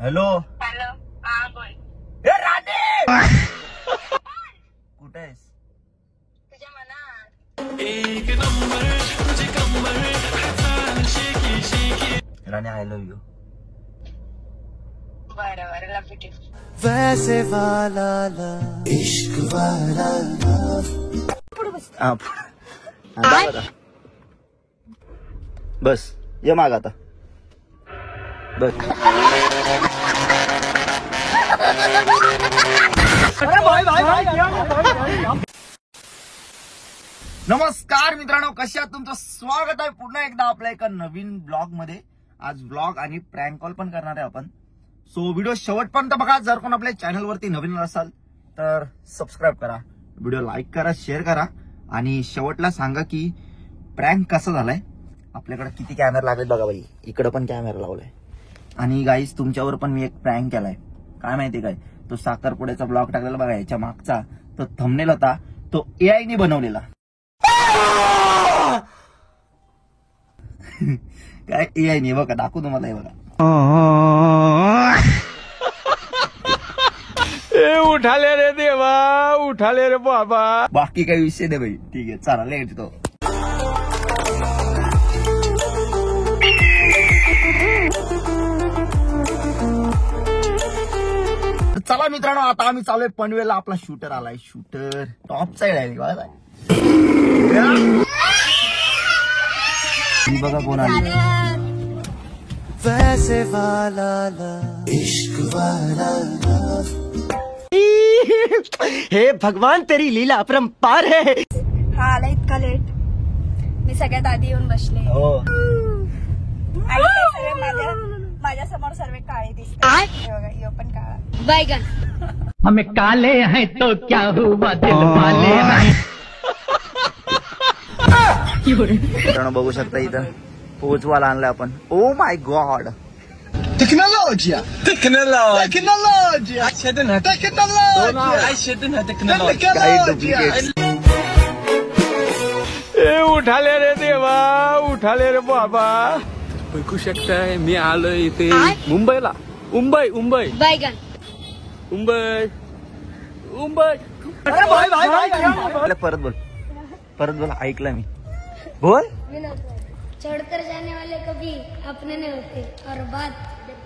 Hello hello. हा बोल. ए राधे कुठे आहेस? तुझ्या मनात. Rane I love you. बरं बरं लव यू. वैसे वाला इश्क वाला बस ये माग आता बस. नमस्कार मित्रांनो, कशा आहात? तुमचं स्वागत आहे पुन्हा एकदा आपल्या एका नवीन ब्लॉग मध्ये. आज ब्लॉग आणि प्रँक कॉल पण करणार आहे आपण. सो व्हिडिओ शेवटपर्यंत बघा. जर कोण आपल्या चॅनल वरती नवीन असाल तर सबस्क्राईब करा, व्हिडिओ लाईक करा, शेअर करा आणि शेवटला सांगा की प्रँक कसा झालाय. आपल्याकडे किती कॅमेरा लागले बघा बाई. इकडे पण कॅमेरा लावलाय. आणि गाईस तुमच्यावर पण मी एक प्रँक केलाय. काय माहिती काय, तो साखरपुड्याचा ब्लॉग टाकलेला बघा. याच्या मागचा तो थंबनेल होता, तो AI ने बनवलेला. काय AI ने बघा, दाखवू तुम्हाला हे बघा. उठाले रे देवा, उठाले रे बाबा. बाकी काही विषय नाही भाई. ठीक आहे चला लेट तो. चला मित्रांनो, आता आम्ही चालूय पनवेलला. आपला शूटर आलाय. शूटर टॉप साईड आहे बघा. बघा कोण आली. वैसे वाला इश्क वाला. हे भगवान तेरी लीला अपरंपार है. हा आला इतका लेट. मी सगळ्यात आधी येऊन बसले हो आणि ते सगळे माझ्या समोर सर्व काळे दिसतात. बघा यो पण काळा. बैगन. हमें काले हैं तो क्या हुआ, दिल वाले हैं. मित्रांनो बघू शकता इथं पोहोचवायला आणलाय आपण. Oh my God. Tecnologia. काही डुप्लिकेट. उठाले रे देवा, उठाले रे बाबा. ऐकू शकताय मी आलो इथे मुंबईला. मुंबई बैगन. मुंबई. परत बोल ऐकलं मी. बोल. चढ़कर जाने वाले कभी अपने नहीं होते और बात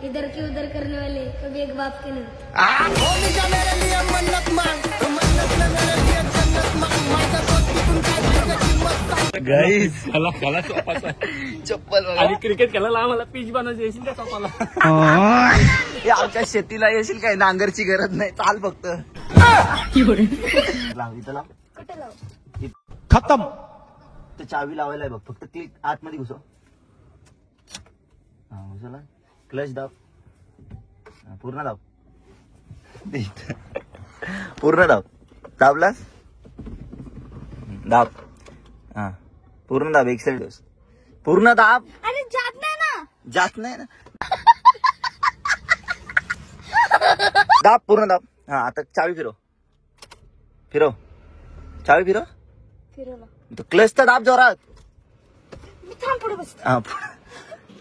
इधर की उधर करने वाले कभी एक बाप के नहीं होते. गाईस त्याला चोपाचा चप्पल बघा. आणि क्रिकेट खेळायला आम्हाला पिच बनवायची येशील त्या चोपाला. हे आमच्या शेतीला येशील काय, नांगरची गरज नाही, चाल फक्त. लाव इथं लाव. खत्म. तर चावी लावायला आहे बघ. फक्त क्लिक आतमध्ये घुसव. हा घुसवला. क्लच दाब. पूर्ण दाब. पूर्ण दाब. दाबलास. दाब. हा पूर्ण दाब. एक्सेल पूर्ण दाब. अरे जात नाही ना. जात नाही ना. दाब पूर्ण दाब. हा आता चावी फिरव. चावी फिरव. तो क्लच तर दाब जोरात. मी थांब पुढे बस. हा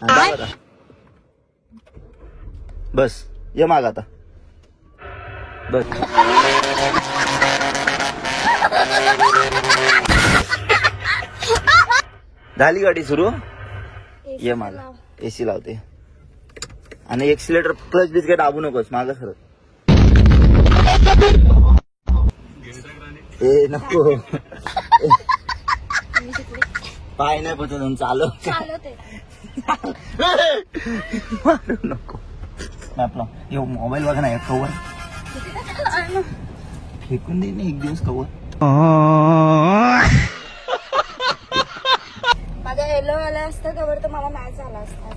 दाब आता. बस ये माग आता बस. झाली गाडी सुरू. ये माग. AC लावते आणि एक्सिलेटर क्लच बीच काय दाबू नकोस. माग सरत. ए नको. पाय नाही पचून चालवते. मारू नको. आपला यो मोबाईल बघा ना, कवर फेकून दे ना एक दिवस कवर. माझा येलो आला असता कवर तर मला मॅच झाला असता.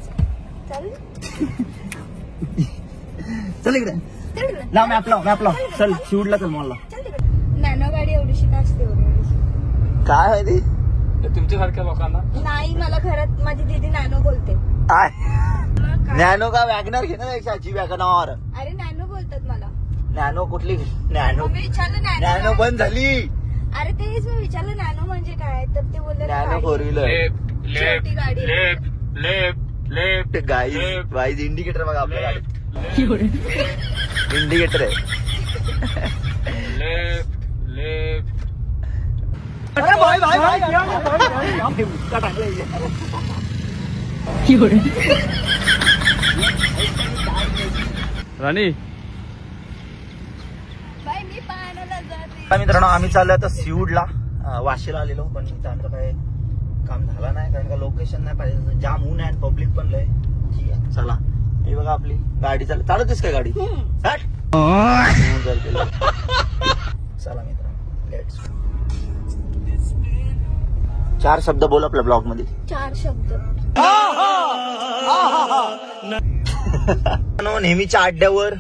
चल इकडे लाव. मॅप लाव. चल शूटला चल. मला नॅनो गाडी एवढीशी नसते. काय माहिती तुमच्यासारख्या लोकांना नाही. मला घरात माझी दीदी नॅनो बोलते. काय नॅनो का वॅगनर घे ना. जी वॅगनर. अरे नॅनो बोलतात मला. नॅनो कुठली नॅनो. मी विचारलं नॅनो बंद झाली. अरे तेच मी विचारलं नॅनो म्हणजे काय, तर ते बोलले नॅनो फोर व्हीलर. छोटी गाडी. लेफ्ट गाईज इंडिकेटर बघा आपल्या गाडीत. इंडिकेटर आहे. राणी बाई मी पाण्याला जाते. मित्रांनो आम्ही चाललो आता सिऊडला. वाशीला आलेलो पण इथं आमचं काय काम झालं नाही कारण का लोकेशन नाही पाहिजे. जाम ऊन आहे आणि पब्लिक पण लय. ठीक आहे चला. हे बघा आपली गाडी चालवतेस काय गाडी? हट. चला मित्रांनो लेट्स. 4 शब्द बोल आपल्या ब्लॉग मध्ये. 4 शब्द. नेहमीच्या अड्ड्यावर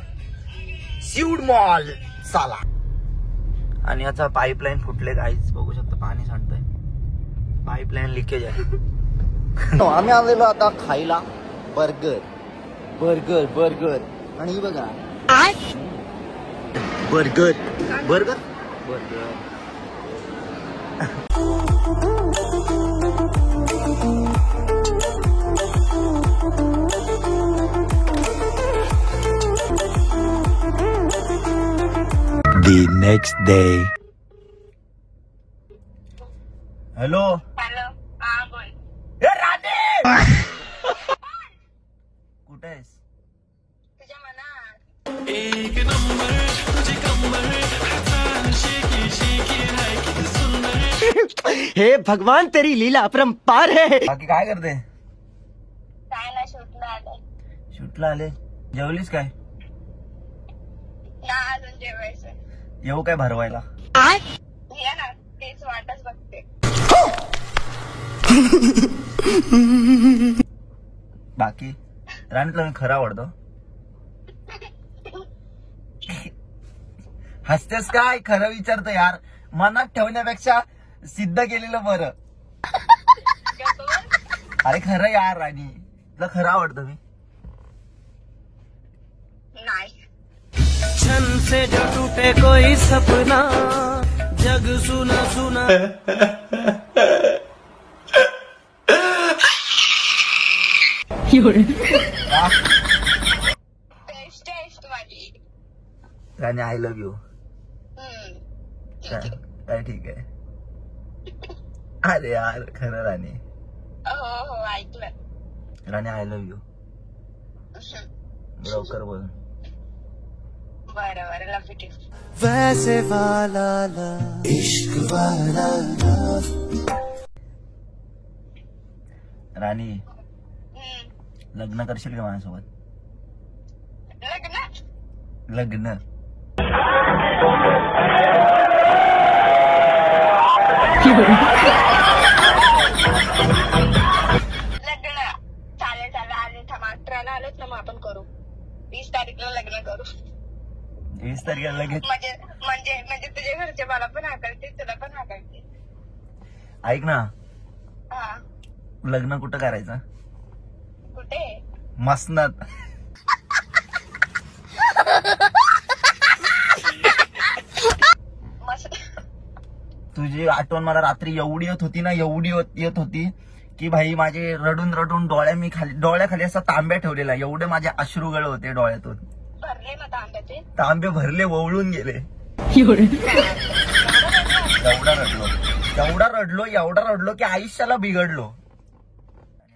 सिऊड मॉल चला. आणि याचा पाईपलाईन फुटले काहीच बघू शकता. पाणी सांडतंय. पाईपलाईन लिकेज आहे. आम्ही आलेलो आता खायला बर्गर बर्गर बर्गर. आणि बघा burger burger burger. The next day. Hello. Hello. हा बोल. राधे कुठे आहेस? तुझ्या मनात. हे भगवान तेरी लीला अपरंपार है. बाकी काय करते? काय ना शूटला आले. शूटला आले. जेवलीस काय? ना अजून जेवायचं. येऊ काय भरवायला? या ना तेच वाटच बघते. बाकी राणी तुला मी खरं आवडतो. हसतेस काय? खरं विचारतो यार. मनात ठेवण्यापेक्षा सिद्ध केलेलं बरं. अरे खरं यार राणी तुला खरं आवडतं मी. नाही. छन से जो टूटे कोई सपना जग सुना सुना. टेस्ट माझी. राणी आय लव्ह यू. ठीक आहे. ठीक आहे. अरे यार खरं राणी. हो हो ऐकलं. राणी आय लव्ह यू. लवकर बोल. बरं बरं लव यू. वैसे वाला ला इश्क वाला ला. राणी लग्न करशील का माझ्यासोबत? लग्न. लग्न. लग्न चालेल चालेल. आले थांब 18ला आलोच ना मग आपण करू. 20 तारीखला लग्न करू. 20 तारखेला लगेच. म्हणजे म्हणजे म्हणजे तुझ्या घरचे मला पण हाकलते तुला पण हाकलते. ऐक ना हा. लग्न कुठं करायचं? कुठे? मसनात. मस्त. तुझी आठवण मला रात्री एवढी येत होती ना एवढी येत होती की भाई माझे रडून रडून डोळ्याखाली असा तांब्या ठेवलेला. एवढे माझे अश्रू गळ होते डोळ्यातून. भरले मग तांब्याचे. तांबे भरले वळून गेले. एवढा रडलो की आयुष्याला बिघडलो.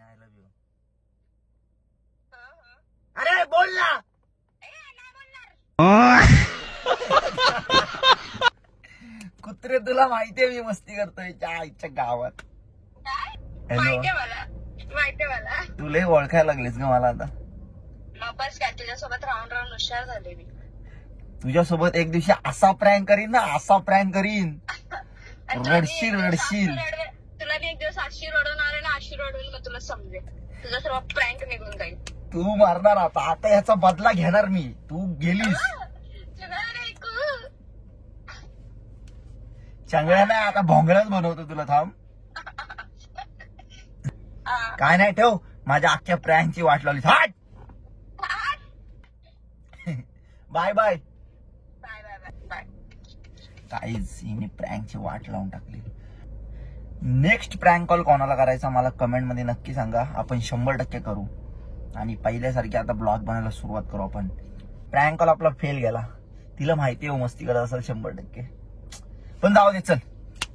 I love you. अरे बोल ना. कुत्रे तुला माहितीये मी मस्ती करतोय त्या आईच्या गावात. हॅलो. माहितीये मला. तुला ओळखायला लागलीस का मला आता? मग बस काय तुझ्यासोबत राहून राहून हुशार झाले मी. तुझ्यासोबत एक दिवशी असा प्रँक करीन ना असा प्रँक करीन. रडशील रडशील. तुला मी एक दिवस अशी रडवणार ना अशी रडवून मग तुला समजेल. तुझा सर्व प्रँक निघून जाईल. तू मारणार आता याचा बदला घेणार मी. तू गेलीस. चांगल्या नाही आता भोंगळच बनवतो तुला. थांब. काय नाही ठेव. माझ्या अख्ख्या प्रँकची वाट लावली. हट. Bye bye. काहीच हिने प्रँकची वाट लावून टाकली. नेक्स्ट प्रँक कॉल कोणाला करायचा मला कमेंट मध्ये नक्की सांगा. आपण 100% करू. आणि पहिल्यासारखी आता ब्लॉग बनायला सुरुवात करू आपण. प्रँक कॉल आपला फेल गेला, तिला माहिती आहे मस्ती करत असेल 100%. पण जाऊ दे, चल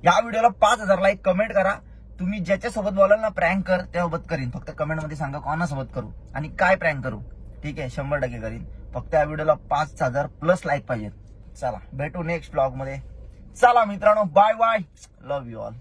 या व्हिडिओला 5000 लाईक कमेंट करा. तुम्ही ज्याच्यासोबत बोलाल ना प्रँक कर त्यासोबत करीन. फक्त कमेंट मध्ये सांगा कोणासोबत करू आणि काय प्रँक करू. ठीक आहे, 100% करीन. फक्त या व्हिडिओला 5000 प्लस लाईक पाहिजेत. चला भेटू नेक्स्ट ब्लॉग मध्ये. चला मित्रांनो, bye bye, love you all.